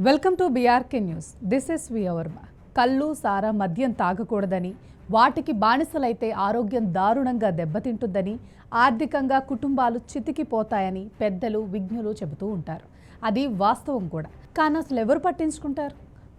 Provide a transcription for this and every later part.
Welcome to BRK news. This is Varma. కళ్ళు సారా మద్యం తాగకూడదని, వాటికి బానిసలైతే ఆరోగ్యం దారుణంగా దెబ్బతింటుందని, ఆర్థికంగా కుటుంబాలు చితికిపోతాయని పెద్దలు విజ్ఞులు చెబుతూ ఉంటారు. అది వాస్తవం కూడా. కానీ అసలు ఎవరు పట్టించుకుంటారు?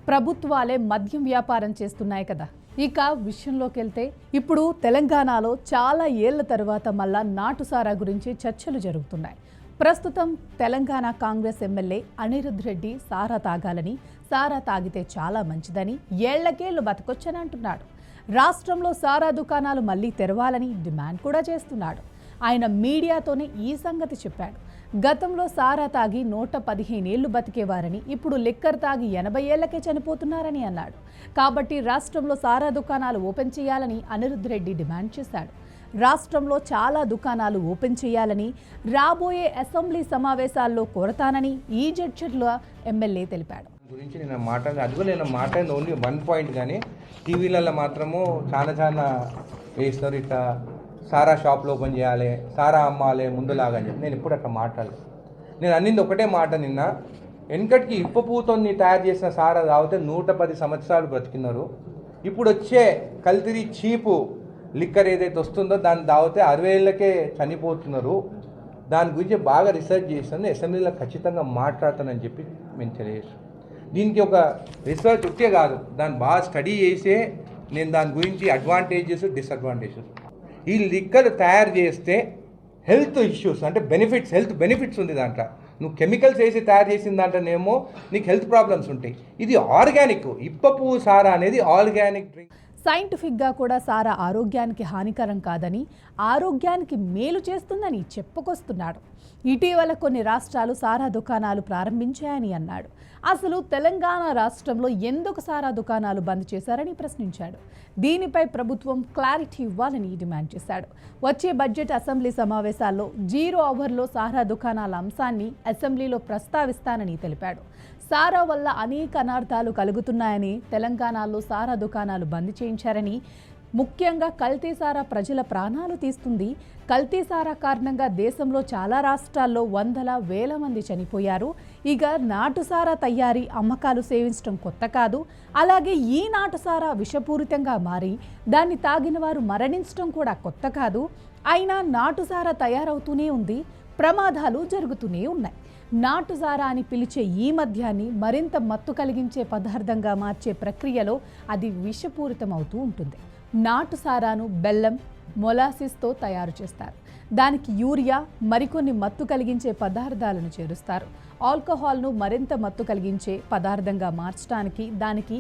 ప్రభుత్వాలే మద్యం వ్యాపారం చేస్తున్నాయి కదా. ఇక విషయంలోకి వెళ్తే ఇప్పుడు తెలంగాణలో చాలా ఏళ్ల తర్వాత మళ్ళా నాటుసారా గురించి చర్చలు జరుగుతున్నాయి. ప్రస్తుతం తెలంగాణ కాంగ్రెస్ ఎమ్మెల్యే అనిరుద్ రెడ్డి సారా తాగాలని, సారా తాగితే చాలా మంచిదని, ఏళ్లకేళ్లు బతకొచ్చని అంటున్నాడు. రాష్ట్రంలో సారా దుకాణాలు మళ్లీ తెరవాలని డిమాండ్ కూడా చేస్తున్నాడు. ఆయన మీడియాతోనే ఈ సంగతి చెప్పాడు. గతంలో సారా తాగి 115 ఏళ్లు బతికేవారని, ఇప్పుడు లిక్కర్ తాగి 80 ఏళ్లకే చనిపోతున్నారని అన్నాడు. కాబట్టి రాష్ట్రంలో సారా దుకాణాలు ఓపెన్ చేయాలని అనిరుద్ రెడ్డి డిమాండ్ చేశాడు. రాష్ట్రంలో చాలా దుకాణాలు ఓపెన్ చేయాలని, రాబోయే అసెంబ్లీ సమావేశాల్లో కోరతానని ఈ జడ్చర్ల ఎమ్మెల్యే తెలిపాడు. గురించి నేను మాట్లాడింది ఓన్లీ 1 పాయింట్. కానీ టీవీలలో మాత్రము చాలా వేస్తారు, ఇట్లా సారా షాప్లో ఓపెన్ చేయాలి, సారా అమ్మాలి ముందులాగా అని చెప్పి నేను ఇప్పుడు అట్లా మాట్లాడలేదు. నేను అన్నింది ఒకటే మాట. నిన్న వెనకటికి ఇప్పపూతో తయారు చేసిన సారా తాగితే 110 సంవత్సరాలు బ్రతికినారు. ఇప్పుడు వచ్చే కల్తీ చీపు లిక్కర్ ఏదైతే వస్తుందో దాన్ని తాగితే 60 ఏళ్ళకే చనిపోతున్నారు. దాని గురించి బాగా రీసెర్చ్ చేస్తాను, అసెంబ్లీలో ఖచ్చితంగా మాట్లాడతానని చెప్పి మేము తెలియజేస్తాం. దీనికి ఒక రీసెర్చ్ ఉంటే కాదు, దాన్ని బాగా స్టడీ చేసే నేను దాని గురించి అడ్వాంటేజెస్ డిసడ్వాంటేజెస్. ఈ లిక్కర్ తయారు చేస్తే హెల్త్ ఇష్యూస్ అంటే హెల్త్ బెనిఫిట్స్ ఉంది దాంట్లో. నువ్వు కెమికల్స్ వేసి తయారు చేసిన దాంట్లోనేమో నీకు హెల్త్ ప్రాబ్లమ్స్ ఉంటాయి. ఇది ఆర్గానిక్, ఇప్పపు సారా అనేది ఆర్గానిక్ డ్రింక్. సైంటిఫిక్గా కూడా సారా ఆరోగ్యానికి హానికరం కాదని, ఆరోగ్యానికి మేలు చేస్తుందని చెప్పుకొస్తున్నాడు. ఇటీవల కొన్ని రాష్ట్రాలు సారా దుకాణాలు ప్రారంభించాయని అన్నాడు. అసలు తెలంగాణ రాష్ట్రంలో ఎందుకు సారా దుకాణాలు బంద్ చేశారని ప్రశ్నించాడు. దీనిపై ప్రభుత్వం క్లారిటీ ఇవ్వాలని డిమాండ్ చేశాడు. వచ్చే బడ్జెట్ అసెంబ్లీ సమావేశాల్లో 0 అవర్లో సారా దుకాణాల అంశాన్ని అసెంబ్లీలో ప్రస్తావిస్తానని తెలిపాడు. సారా వల్ల అనేక అనర్థాలు కలుగుతున్నాయని, తెలంగాణలో సారా దుకాణాలు బంద్ చేయించారని, ముఖ్యంగా కల్తీ సారా ప్రజల ప్రాణాలు తీస్తుంది. కల్తీ సారా కారణంగా దేశంలో చాలా రాష్ట్రాల్లో వందల వేల మంది చనిపోయారు. ఇక నాటుసారా తయారీ అమ్మకాలు సేవించడం కొత్త కాదు. అలాగే ఈ నాటుసారా విషపూరితంగా మారి దాన్ని తాగిన వారు మరణించడం కూడా కొత్త కాదు. అయినా నాటుసారా తయారవుతూనే ఉంది, ప్రమాదాలు జరుగుతూనే ఉన్నాయి. నాటుసారా అని పిలిచే ఈ మద్యాన్ని మరింత మత్తు కలిగించే పదార్థంగా మార్చే ప్రక్రియలో అది విషపూరితం అవుతూ ఉంటుంది. నాటుసారాను బెల్లం, మొలాసిస్తో తయారు చేస్తారు. దానికి యూరియా, మరికొన్ని మత్తు కలిగించే పదార్థాలను చేరుస్తారు. ఆల్కహాల్ను మరింత మత్తు కలిగించే పదార్థంగా మార్చడానికి దానికి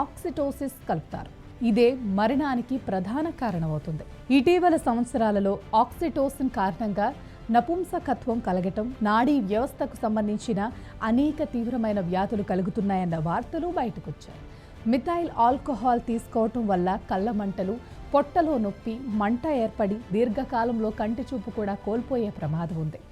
ఆక్సిటోసిస్ కలుపుతారు. ఇదే మరణానికి ప్రధాన కారణమవుతుంది. ఇటీవల సంవత్సరాలలో ఆక్సిటోసిన్ కారణంగా నపుంసకత్వం కలగటం, నాడీ వ్యవస్థకు సంబంధించిన అనేక తీవ్రమైన వ్యాధులు కలుగుతున్నాయన్న వార్తలు బయటకొచ్చాయి. మిథైల్ ఆల్కహాల్ తీసుకోవటం వల్ల కళ్ళ మంటలు, పొట్టలో నొప్పి, మంట ఏర్పడి దీర్ఘకాలంలో కంటి చూపు కూడా కోల్పోయే ప్రమాదం ఉంది.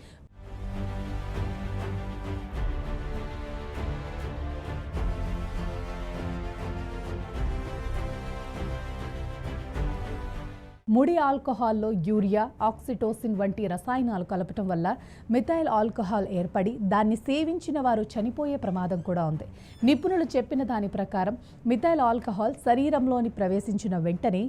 ముడి ఆల్కహాల్లో యూరియా, ఆక్సిటోసిన్ వంటి రసాయనాలు కలపటం వల్ల మిథైల్ ఆల్కహాల్ ఏర్పడి దాన్ని సేవించిన వారు చనిపోయే ప్రమాదం కూడా ఉంది. నిపుణులు చెప్పిన దాని ప్రకారం మిథైల్ ఆల్కహాల్ శరీరంలోని ప్రవేశించిన వెంటనే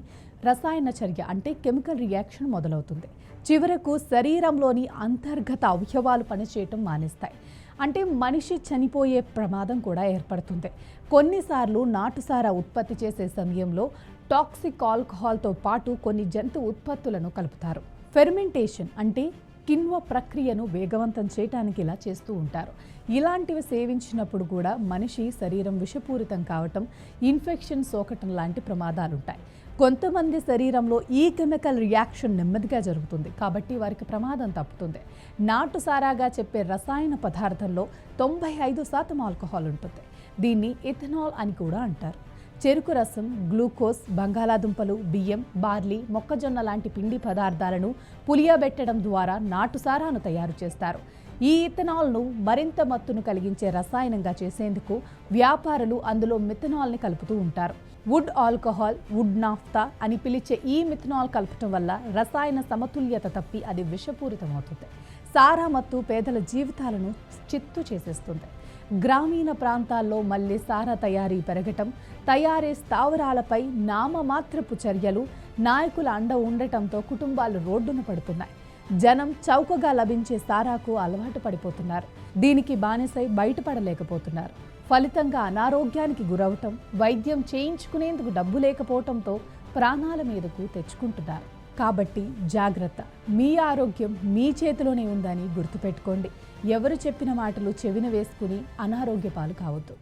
రసాయన చర్య అంటే కెమికల్ రియాక్షన్ మొదలవుతుంది. చివరకు శరీరంలోని అంతర్గత అవయవాలు పనిచేయటం మానేస్తాయి. అంటే మనిషి చనిపోయే ప్రమాదం కూడా ఏర్పడుతుంది. కొన్నిసార్లు నాటుసారా ఉత్పత్తి చేసే సమయంలో టాక్సిక్ ఆల్కహాల్తో పాటు కొన్ని జంతు ఉత్పత్తులను కలుపుతారు. ఫెర్మెంటేషన్ అంటే కిణ్వ ప్రక్రియను వేగవంతం చేయడానికి ఇలా చేస్తూ ఉంటారు. ఇలాంటివి సేవించినప్పుడు కూడా మనిషి శరీరం విషపూరితం కావటం, ఇన్ఫెక్షన్ సోకటం లాంటి ప్రమాదాలుంటాయి. కొంతమంది శరీరంలో ఈ కెమికల్ రియాక్షన్ నెమ్మదిగా జరుగుతుంది, కాబట్టి వారికి ప్రమాదం తప్పుతుంది. నాటుసారాగా చెప్పే రసాయన పదార్థంలో 95% ఆల్కహాల్ ఉంటుంది. దీన్ని ఇథనాల్ అని కూడా అంటారు. చెరుకు రసం, గ్లూకోజ్, బంగాళాదుంపలు, బియ్యం, బార్లీ, మొక్కజొన్న లాంటి పిండి పదార్థాలను పులియబెట్టడం ద్వారా నాటుసారాను తయారు చేస్తారు. ఈ ఇథనాల్ను మరింత మత్తును కలిగించే రసాయనంగా చేసేందుకు వ్యాపారులు అందులో మిథనాల్ని కలుపుతూ ఉంటారు. వుడ్ ఆల్కహాల్, వుడ్ నాఫ్తా అని పిలిచే ఈ మిథనాల్ కలపటం వల్ల రసాయన సమతుల్యత తప్పి అది విషపూరితమవుతుంది. సారా మత్తు పేదల జీవితాలను చిత్తు చేసేస్తుంది. గ్రామీణ ప్రాంతాల్లో మళ్ళీ సారా తయారీ పెరగటం, తయారీ స్థావరాలపై నామమాత్రపు చర్యలు, నాయకుల అండ ఉండటంతో కుటుంబాలు రోడ్డున పడుతున్నాయి. జనం చౌకగా లభించే సారాకు అలవాటు పడిపోతున్నారు. దీనికి బానిసై బయటపడలేకపోతున్నారు. ఫలితంగా అనారోగ్యానికి గురవటం, వైద్యం చేయించుకునేందుకు డబ్బు లేకపోవటంతో ప్రాణాల మీదకు తెచ్చుకుంటున్నారు. కాబట్టి జాగ్రత్త. మీ ఆరోగ్యం మీ చేతిలోనే ఉందని గుర్తుపెట్టుకోండి. ఎవరు చెప్పిన మాటలు చెవిన వేసుకుని అనారోగ్య పాలు కావద్దు.